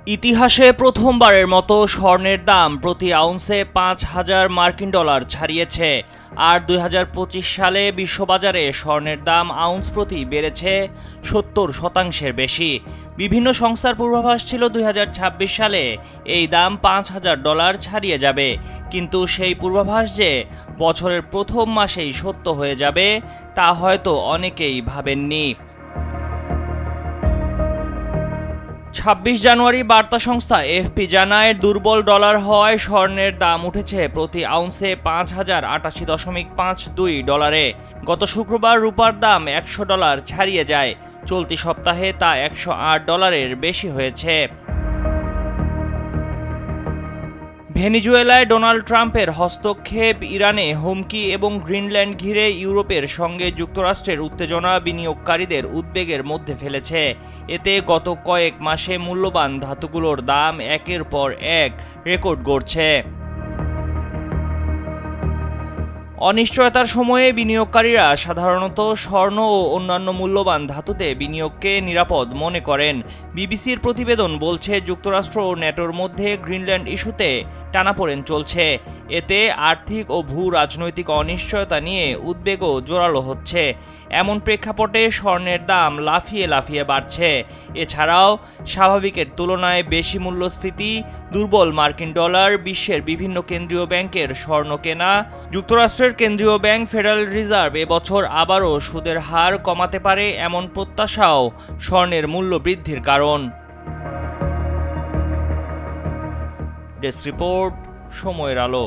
ইতিহাসে প্রথমবারের মতো স্বর্ণের দাম প্রতি আউন্সে ৫,০০০ মার্কিন ডলার ছাড়িয়েছে। আর ২০২৫ সালে বিশ্ববাজারে স্বর্ণের দাম আউন্স প্রতি বেড়েছে ৭০% বেশি। বিভিন্ন সংস্থার পূর্বাভাস ছিল ২০২৬ সালে এই দাম ৫,০০০ ডলার ছাড়িয়ে যাবে, কিন্তু সেই পূর্বাভাস যে বছরের প্রথম মাসেই সত্য হয়ে যাবে তা হয়তো অনেকেই ভাবেননি। ২৬ জানুয়ারি বার্তা সংস্থা এএফপি জানায়, দুর্বল ডলার হওয়ায় স্বর্ণের দাম উঠেছে প্রতি আউন্সে ৫,০৮৮.৫২ ডলারে। গত শুক্রবার রূপার দাম $১০০ ছাড়িয়ে যায়। চলতি সপ্তাহে তা $১০৮ বেশি হয়েছে। ভেনেজুয়েলায় ডোনাল্ড ট্রাম্পের হস্তক্ষেপ, ইরানে হুমকি এবং গ্রিনল্যান্ড ঘিরে ইউরোপের সঙ্গে যুক্তরাষ্ট্রের উত্তেজনা বিনিয়োগকারীদের উদ্বেগের মধ্যে ফেলেছে। এতে গত কয়েক মাসে মূল্যবান ধাতুগুলোর দাম একের পর এক রেকর্ড গড়ছে। অনিশ্চয়তার সময়ে বিনিয়োগকারীরা সাধারণত স্বর্ণ ও অন্যান্য মূল্যবান ধাতুতে বিনিয়োগকে নিরাপদ মনে করেন। বিবিসির প্রতিবেদন বলছে, যুক্তরাষ্ট্র ও ন্যাটোর মধ্যে গ্রিনল্যান্ড ইস্যুতে টানাপোড়েন চলছে। এতে আর্থিক ও ভূ রাজনৈতিক অনিশ্চয়তা নিয়ে উদ্বেগও জোরালো হচ্ছে। এমন প্রেক্ষাপটে স্বর্ণের দাম লাফিয়ে লাফিয়ে বাড়ছে। এছাড়াও স্বাভাবিকের তুলনায় বেশি মূল্যস্ফীতি, দুর্বল মার্কিন ডলার, বিশ্বের বিভিন্ন কেন্দ্রীয় ব্যাংকের স্বর্ণ কেনা, যুক্তরাষ্ট্রের কেন্দ্রীয় ব্যাংক ফেডারেল রিজার্ভ এবছর আবারও সুদের হার কমাতে পারে এমন প্রত্যাশাও স্বর্ণের মূল্য বৃদ্ধির কারণ। ডেস্ক রিপোর্ট, সময়ের আলো।